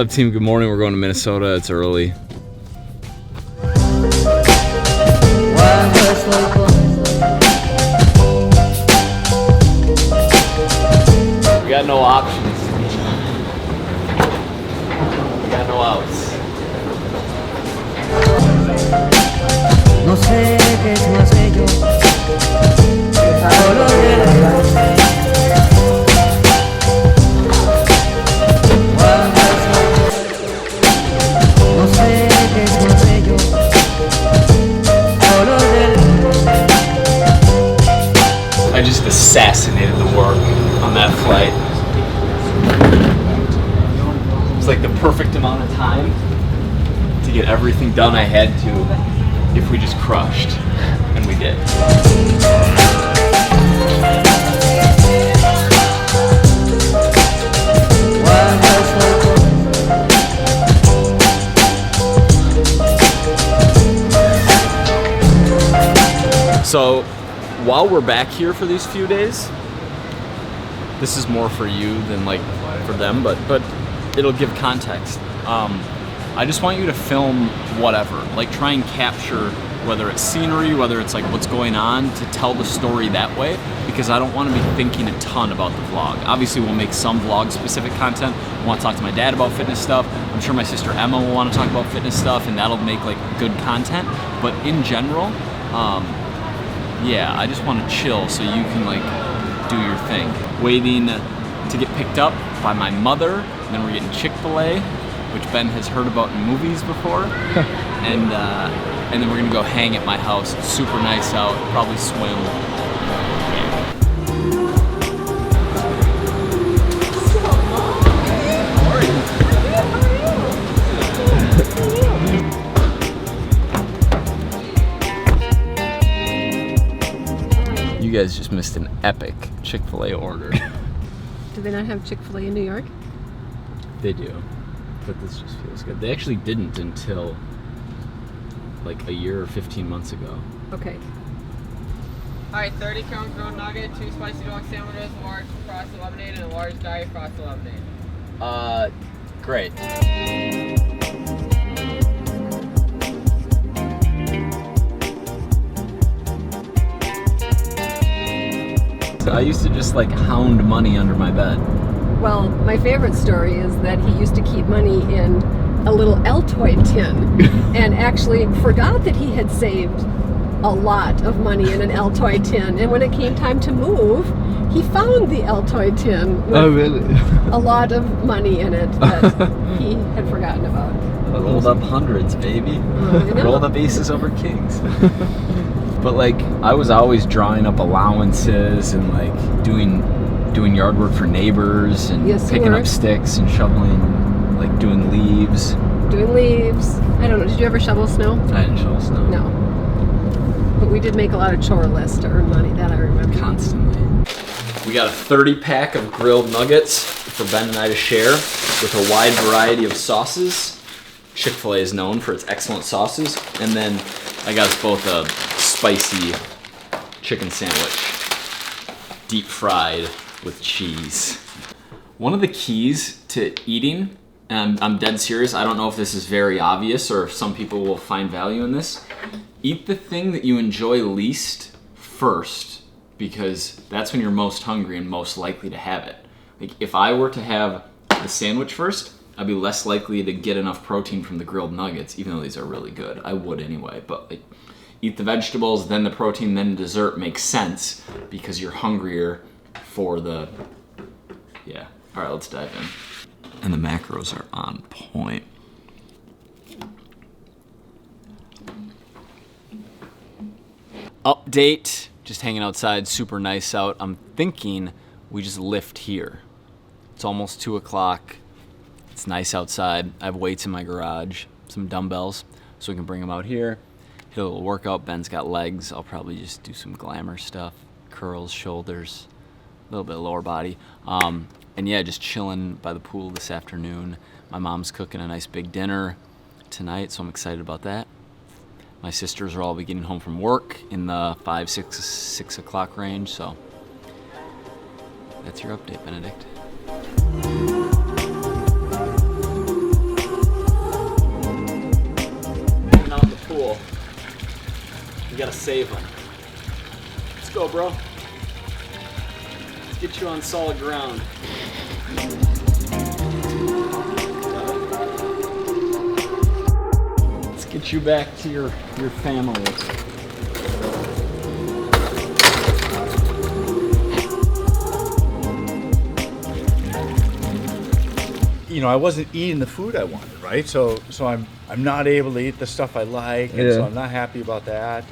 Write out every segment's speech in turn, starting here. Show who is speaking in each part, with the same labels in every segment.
Speaker 1: up, team? Good morning. We're going to Minnesota. It's early. We got no options. We got no outs. No sé qué es más bello. I just assassinated the work on that flight. It's like the perfect amount of time to get everything done I had to if we just crushed, and we did. So, while we're back here for these few days, this is more for you than like for them, but it'll give context. I just want you to film whatever, like try and capture whether it's scenery, whether it's like what's going on, to tell the story that way, because I don't want to be thinking a ton about the vlog. Obviously we'll make some vlog specific content. I want to talk to my dad about fitness stuff. I'm sure my sister Emma will want to talk about fitness stuff, and that'll make like good content. But in general, yeah, I just want to chill so you can like do your thing. Waiting to get picked up by my mother, and then we're getting Chick-fil-A, which Ben has heard about in movies before, and then we're gonna go hang at my house. It's super nice out, probably swim. You guys just missed an epic Chick-fil-A order.
Speaker 2: Do they not have Chick-fil-A in New York?
Speaker 1: They do, but this just feels good. They actually didn't until like a year or 15 months ago.
Speaker 2: Okay.
Speaker 3: Alright, 30 count grilled nugget, 2 spicy dog sandwiches, a large frosted lemonade, and a large diet frosted lemonade.
Speaker 1: Great. I used to just like hound money under my bed.
Speaker 2: Well, my favorite story is that he used to keep money in a little Altoid tin and actually forgot that he had saved a lot of money in an Altoid tin. And when it came time to move, he found the Altoid tin with a lot of money in it that he had forgotten about.
Speaker 1: Rolled up hundreds, baby. Rolled up aces over kings. But like, I was always drawing up allowances and like doing yard work for neighbors and picking up sticks and shoveling, like doing leaves.
Speaker 2: Doing leaves. I don't know, did you ever shovel snow?
Speaker 1: I didn't shovel snow.
Speaker 2: No. But we did make a lot of chore lists to earn money, that I remember.
Speaker 1: Constantly. We got a 30-pack of grilled nuggets for Ben and I to share with a wide variety of sauces. Chick-fil-A is known for its excellent sauces. And then I got us both a spicy chicken sandwich, deep fried with cheese. One of the keys to eating, and I'm dead serious, I don't know if this is very obvious or if some people will find value in this, eat the thing that you enjoy least first, because that's when you're most hungry and most likely to have it. Like if I were to have the sandwich first, I'd be less likely to get enough protein from the grilled nuggets, even though these are really good. I would anyway, but like eat the vegetables, then the protein, then dessert makes sense because you're hungrier for the, yeah. All right, let's dive in. And the macros are on point. Update, just hanging outside, super nice out. I'm thinking we just lift here. It's almost 2 o'clock. It's nice outside. I have weights in my garage, some dumbbells, so we can bring them out here. Hit a little workout. Ben's got legs. I'll probably just do some glamour stuff, curls, shoulders, a little bit of lower body. And yeah, just chilling by the pool this afternoon. My mom's cooking a nice big dinner tonight, so I'm excited about that. My sisters will all be getting home from work in the 6 o'clock range, so that's your update, Benedict. gotta save them. Let's go, bro. Let's get you on solid ground. Let's get you back to your family.
Speaker 4: You know, I wasn't eating the food I wanted, right? So I'm not able to eat the stuff I like, and so I'm not happy about that.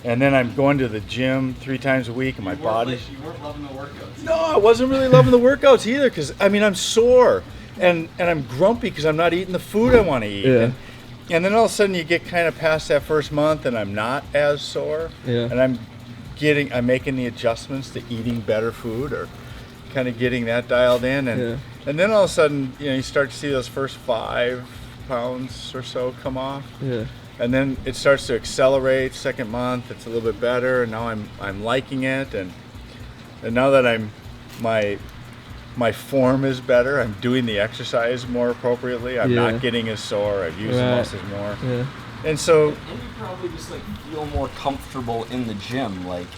Speaker 4: And then I'm going to the gym 3 times a week, and my body.
Speaker 1: You weren't loving the workouts.
Speaker 4: No, I wasn't really loving the workouts either, because I mean I'm sore, and I'm grumpy because I'm not eating the food I want to eat.
Speaker 5: Yeah.
Speaker 4: And then all of a sudden you get kind of past that first month, and I'm not as sore.
Speaker 5: Yeah.
Speaker 4: And I'm making the adjustments to eating better food, or kind of getting that dialed in, and then all of a sudden, you know, you start to see those first 5 pounds or so come off.
Speaker 5: Yeah.
Speaker 4: And then it starts to accelerate. Second month, it's a little bit better, and now I'm liking it, and now that my form is better, I'm doing the exercise more appropriately. I'm not getting as sore. I've used the muscles more.
Speaker 5: Yeah.
Speaker 4: And so,
Speaker 1: And you probably just like feel more comfortable in the gym, like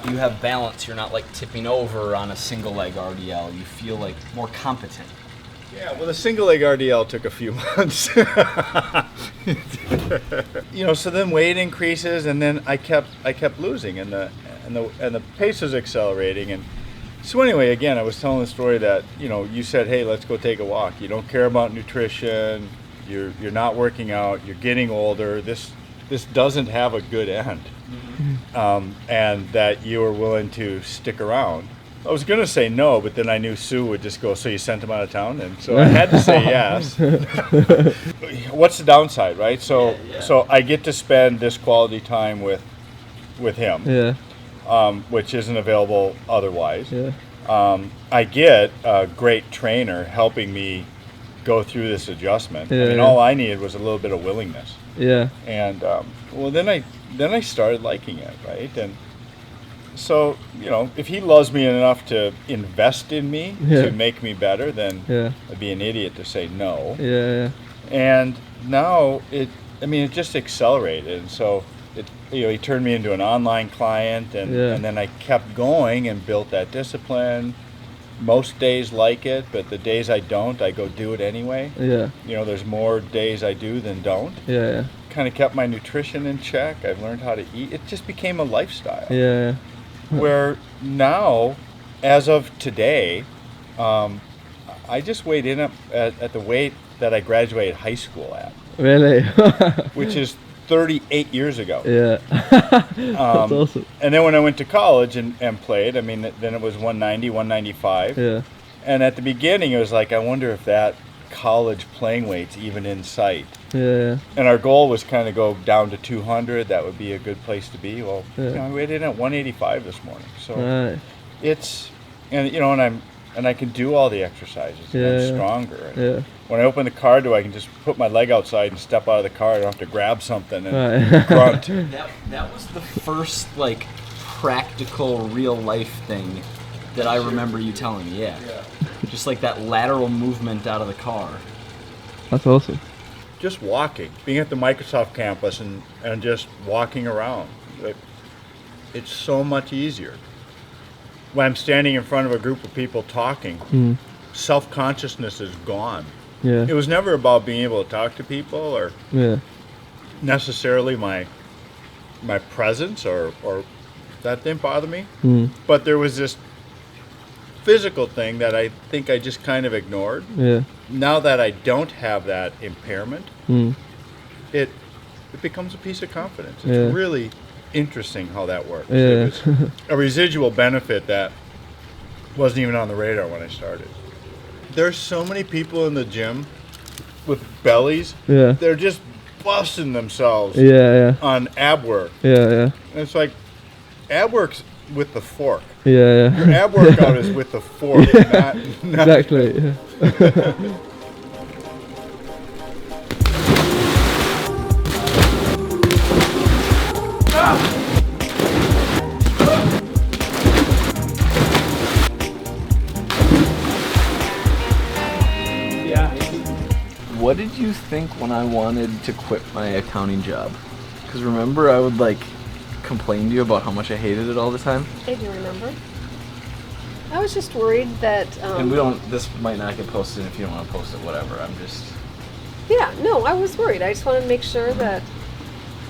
Speaker 1: you have balance. You're not like tipping over on a single leg RDL. You feel like more competent.
Speaker 4: yeah, well, the single leg RDL took a few months. You know, so then weight increases, and then I kept losing, and the pace was accelerating, and so anyway, again, I was telling the story that, you know, you said, hey, let's go take a walk. You don't care about nutrition. You're not working out. You're getting older. This doesn't have a good end. And that you were willing to stick around. I was going to say no, but then I knew Sue would just go, so you sent him out of town? And so I had to say yes. What's the downside, right? So I get to spend this quality time with him, which isn't available otherwise.
Speaker 5: Yeah.
Speaker 4: I get a great trainer helping me go through this adjustment.
Speaker 5: Yeah,
Speaker 4: I mean, all I needed was a little bit of willingness.
Speaker 5: Yeah.
Speaker 4: And well, then I started liking it, right? And so, you know, if he loves me enough to invest in me to make me better, then I'd be an idiot to say no.
Speaker 5: Yeah.
Speaker 4: And now it just accelerated. And so he turned me into an online client, and then I kept going and built that discipline. Most days like it, but the days I don't, I go do it anyway.
Speaker 5: Yeah.
Speaker 4: You know, there's more days I do than don't.
Speaker 5: Yeah.
Speaker 4: Kind of kept my nutrition in check. I've learned how to eat. It just became a lifestyle.
Speaker 5: Yeah.
Speaker 4: Where now, as of today, I just weighed in at the weight that I graduated high school at.
Speaker 5: Really?
Speaker 4: Which is 38 years ago.
Speaker 5: Yeah. That's awesome.
Speaker 4: And then when I went to college and played, I mean, then it was 190, 195.
Speaker 5: Yeah.
Speaker 4: And at the beginning, it was like, I wonder if that college playing weight's even in sight.
Speaker 5: Yeah.
Speaker 4: And our goal was kind of go down to 200. That would be a good place to be. Well, I weighed in at 185 this morning. So it's, and I can do all the exercises. And I'm stronger. And when I open the car door, I can just put my leg outside and step out of the car. I don't have to grab something and grunt.
Speaker 1: That was the first like practical real life thing that I remember you telling me. Yeah. Just like that lateral movement out of the car.
Speaker 5: That's awesome.
Speaker 4: Just walking, being at the Microsoft campus and just walking around. It's so much easier. When I'm standing in front of a group of people talking, self-consciousness is gone.
Speaker 5: Yeah.
Speaker 4: It was never about being able to talk to people or necessarily my presence or that didn't bother me. But there was this physical thing that I think I just kind of ignored.
Speaker 5: Yeah.
Speaker 4: Now that I don't have that impairment, it becomes a piece of confidence. It's really interesting how that works. It was a residual benefit that wasn't even on the radar when I started. There's so many people in the gym with bellies. Yeah. They're just busting themselves on ab work. And it's like ab work's with the fork. Your ab workout is with the fork, not
Speaker 5: exactly.
Speaker 1: What did you think when I wanted to quit my accounting job? Because remember, I would like complain to you about how much I hated it all the time?
Speaker 2: I do remember. I was just worried that.
Speaker 1: And we don't. This might not get posted if you don't want to post it. Whatever. I'm just.
Speaker 2: Yeah, no, I was worried. I just wanted to make sure that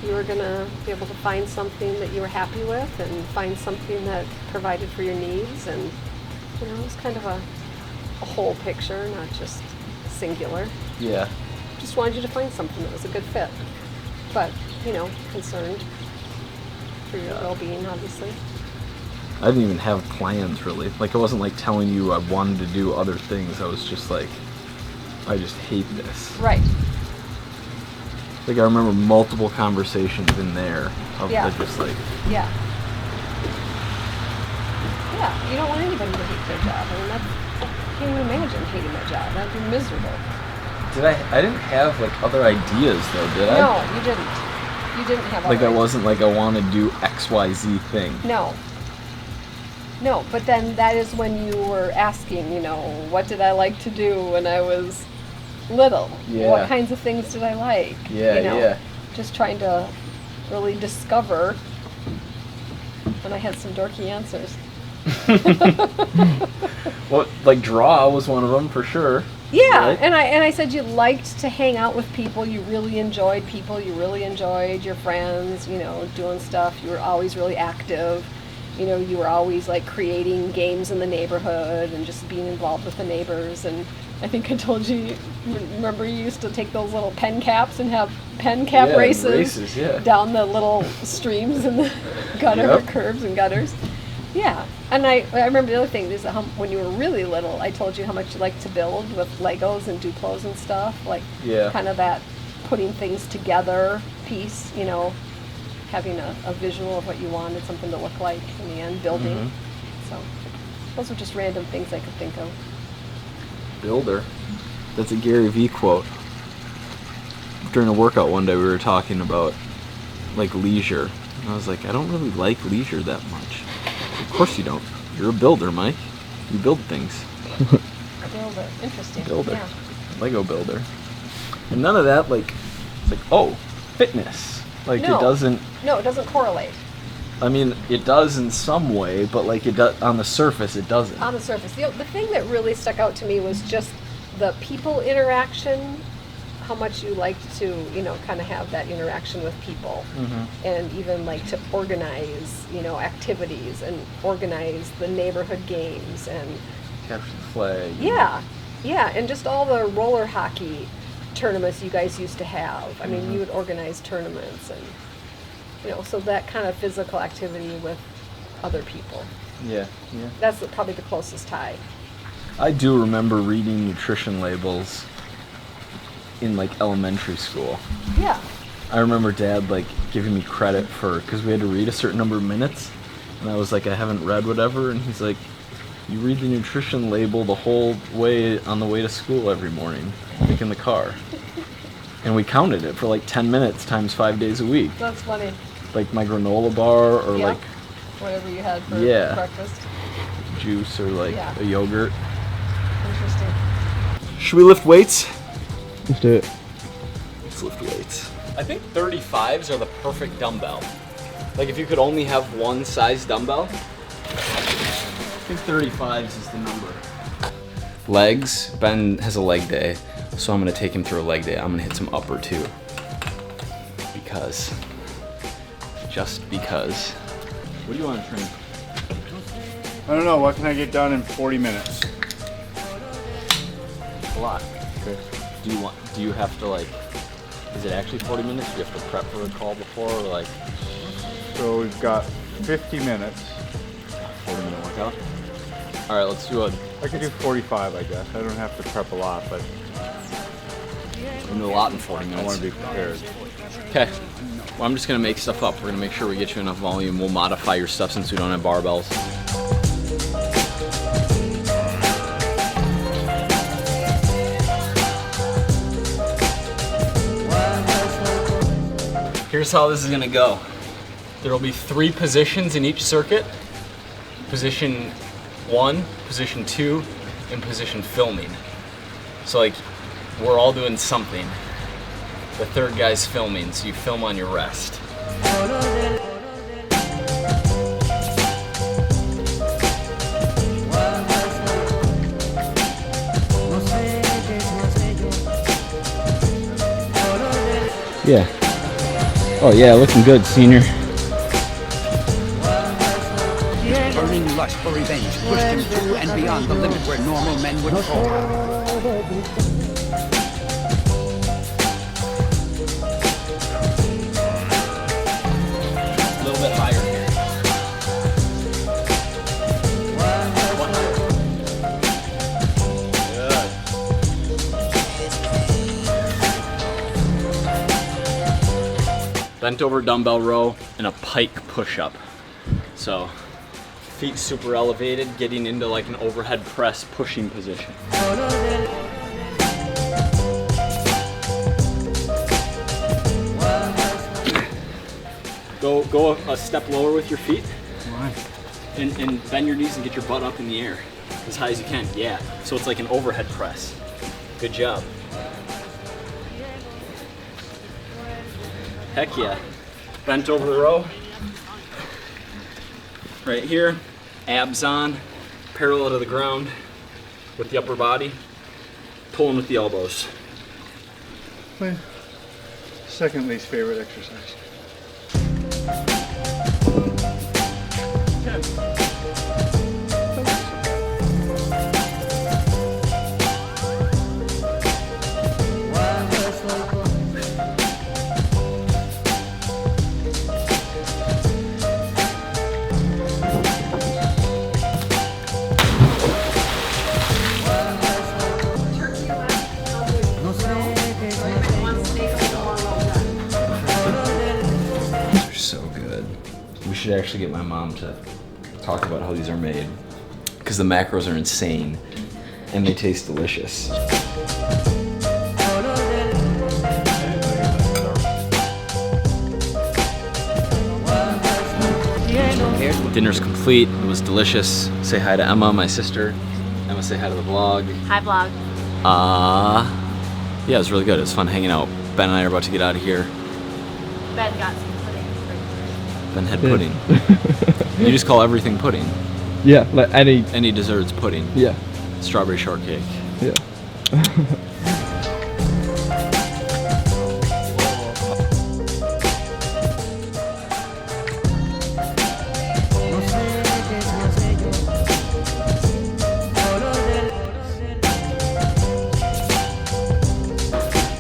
Speaker 2: you were gonna be able to find something that you were happy with, and find something that provided for your needs, and it was kind of a whole picture, not just singular.
Speaker 1: Yeah.
Speaker 2: Just wanted you to find something that was a good fit, but concerned for your well-being, obviously.
Speaker 1: I didn't even have plans really. Like, I wasn't like telling you I wanted to do other things. I was just like, I just hate this.
Speaker 2: Right.
Speaker 1: Like, I remember multiple conversations in there of just like.
Speaker 2: Yeah. Yeah, you don't want anybody to hate their job. I mean, I can't even imagine hating their job. That'd be miserable.
Speaker 1: I didn't have like other ideas though, did I?
Speaker 2: No, you didn't. You didn't have
Speaker 1: Like,
Speaker 2: other
Speaker 1: I wasn't like, I want to do XYZ thing.
Speaker 2: No. No, but then that is when you were asking, what did I like to do when I was little?
Speaker 1: Yeah.
Speaker 2: What kinds of things did I like?
Speaker 1: Yeah.
Speaker 2: Just trying to really discover. And I had some dorky answers.
Speaker 1: Well, like, draw was one of them for sure.
Speaker 2: Yeah,
Speaker 1: right?
Speaker 2: and I said you liked to hang out with people. You really enjoyed people. You really enjoyed your friends. Doing stuff. You were always really active. You were always like creating games in the neighborhood and just being involved with the neighbors. And I think I told you, remember you used to take those little pen caps and have pen cap races down the little streams and the gutter curbs and gutters. Yeah, and I remember the other thing is that when you were really little, I told you how much you liked to build with Legos and Duplos and stuff, like kind of that putting things together piece, having a visual of what you wanted something to look like in the end, building. Mm-hmm. So those were just random things I could think of.
Speaker 1: Builder. That's a Gary Vee quote. During a workout one day we were talking about like leisure. And I was like, I don't really like leisure that much. Of course you don't. You're a builder, Mike. You build things.
Speaker 2: A builder. Interesting.
Speaker 1: Builder.
Speaker 2: Yeah.
Speaker 1: Lego builder. And none of that, like, it's like, oh, fitness. Like,
Speaker 2: No.
Speaker 1: it doesn't.
Speaker 2: No, it doesn't correlate.
Speaker 1: I mean, it does in some way, but like it does on the surface, it doesn't.
Speaker 2: On the surface. The thing that really stuck out to me was just the people interaction, how much you liked to, kind of have that interaction with people. Mm-hmm. And even like to organize, activities and organize the neighborhood games and
Speaker 1: Capture the flag.
Speaker 2: Yeah. Yeah, and just all the roller hockey tournaments you guys used to have. I mean, you would organize tournaments and so that kind of physical activity with other people.
Speaker 1: Yeah.
Speaker 2: That's probably the closest tie.
Speaker 1: I do remember reading nutrition labels in like elementary school.
Speaker 2: Yeah.
Speaker 1: I remember Dad like giving me credit because we had to read a certain number of minutes, and I was like, I haven't read whatever, and he's like, you read the nutrition label the whole way on the way to school every morning, like in the car. And we counted it for like 10 minutes times 5 days a week.
Speaker 2: That's funny.
Speaker 1: Like my granola bar or like
Speaker 2: whatever you had for breakfast.
Speaker 1: Juice or like a yogurt.
Speaker 2: Interesting.
Speaker 1: Should we lift weights?
Speaker 5: Let's do it.
Speaker 1: Let's lift weights. I think 35s are the perfect dumbbell. Like if you could only have one size dumbbell, I think 35s is the number. Legs. Ben has a leg day, so I'm gonna take him through a leg day. I'm gonna hit some upper too. Just because. What do you want to train?
Speaker 4: I don't know. What can I get done in 40 minutes?
Speaker 1: A lot.
Speaker 4: Okay.
Speaker 1: Do you have to like, is it actually 40 minutes? Do you have to prep for a call before or like?
Speaker 4: So we've got 50 minutes.
Speaker 1: 40-minute workout? All right, let's do
Speaker 4: I could do 45, I guess. I don't have to prep a lot, but
Speaker 1: a lot in 40 minutes.
Speaker 4: I want to be prepared.
Speaker 1: Okay. Well, I'm just going to make stuff up. We're going to make sure we get you enough volume. We'll modify your stuff since we don't have barbells. Here's how this is going to go. There will be 3 positions in each circuit. Position 1, position 2, and position filming. So like, we're all doing something. The third guy's filming, so you film on your rest.
Speaker 6: Yeah. Oh yeah, looking good, senior.
Speaker 7: Burning lust for revenge pushed him to and beyond the limit where normal men would fall.
Speaker 1: A little bit higher here. One higher. Good. Bent over dumbbell row and a pike push-up. So feet super elevated, getting into like an overhead press pushing position. Go a step lower with your feet.
Speaker 4: Why?
Speaker 1: And bend your knees and get your butt up in the air as high as you can. Yeah. So it's like an overhead press. Good job. Heck yeah. Bent over the row. Right here. Abs on. Parallel to the ground with the upper body. Pulling with the elbows.
Speaker 4: My second least favorite exercise.
Speaker 1: They're so good. We should actually get my mom to talk about how these are made. Because the macros are insane. And they taste delicious. Dinner's complete. It was delicious. Say hi to Emma, my sister. Emma, say hi to the vlog.
Speaker 8: Hi, vlog.
Speaker 1: Yeah, it was really good. It was fun hanging out. Ben and I are about to get out of here.
Speaker 8: Ben got some pudding.
Speaker 1: Ben had pudding. You just call everything pudding.
Speaker 5: Yeah, like any.
Speaker 1: Any dessert's pudding.
Speaker 5: Yeah.
Speaker 1: Strawberry shortcake.
Speaker 5: Yeah.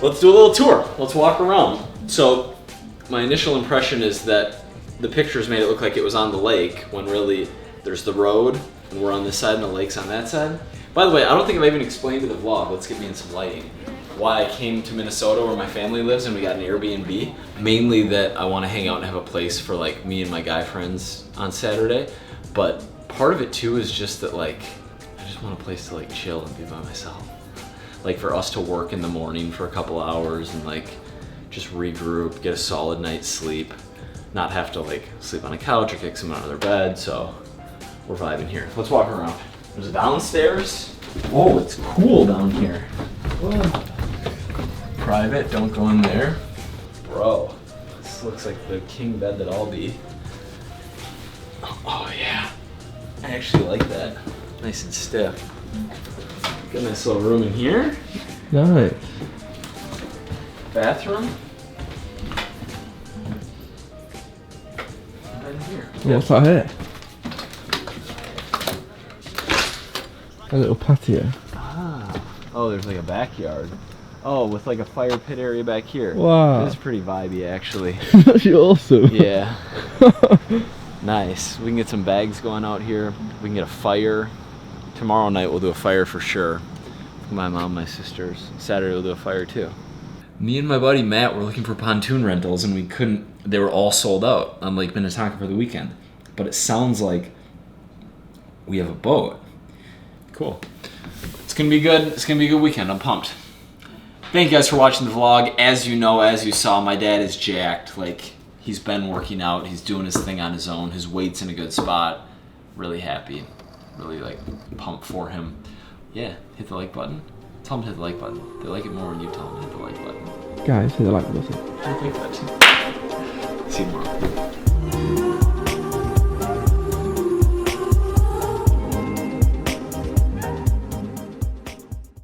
Speaker 1: Let's do a little tour. Let's walk around. So, my initial impression is that the pictures made it look like it was on the lake, when really there's the road, and we're on this side and the lake's on that side. By the way, I don't think I've even explained to the vlog, let's get me in some lighting, why I came to Minnesota where my family lives and we got an Airbnb. Mainly that I want to hang out and have a place for like me and my guy friends on Saturday. But part of it too is just that like, I just want a place to like chill and be by myself. Like for us to work in the morning for a couple hours and like just regroup, get a solid night's sleep, not have to like sleep on a couch or kick someone out of their bed. So we're vibing here. Let's walk around. There's a downstairs. Oh, it's cool down here. Whoa. Private, don't go in there. Bro, this looks like the king bed that I'll be. Oh yeah, I actually like that. Nice and stiff. Got a nice little room in here.
Speaker 5: Nice.
Speaker 1: Bathroom. Right in here.
Speaker 5: What's that here? A little patio.
Speaker 1: Ah. Oh, there's like a backyard. Oh, with like a fire pit area back here.
Speaker 5: Wow.
Speaker 1: This is pretty vibey, actually.
Speaker 5: That's awesome.
Speaker 1: Yeah. Nice. We can get some bags going out here. We can get a fire. Tomorrow night we'll do a fire for sure. My mom, my sisters. Saturday we'll do a fire too. Me and my buddy Matt were looking for pontoon rentals and we couldn't, they were all sold out on Lake Minnetonka for the weekend. But it sounds like we have a boat. Cool. It's gonna be good. It's gonna be a good weekend. I'm pumped. Thank you guys for watching the vlog. As you know, as you saw, my dad is jacked. Like, he's been working out. He's doing his thing on his own. His weight's in a good spot. Really happy. Really, like, pumped for him. Yeah, hit the like button. Tell them to hit the like button. They like it more when you tell them to hit the like button.
Speaker 5: Guys, hit the like button.
Speaker 1: I think that too. See you tomorrow.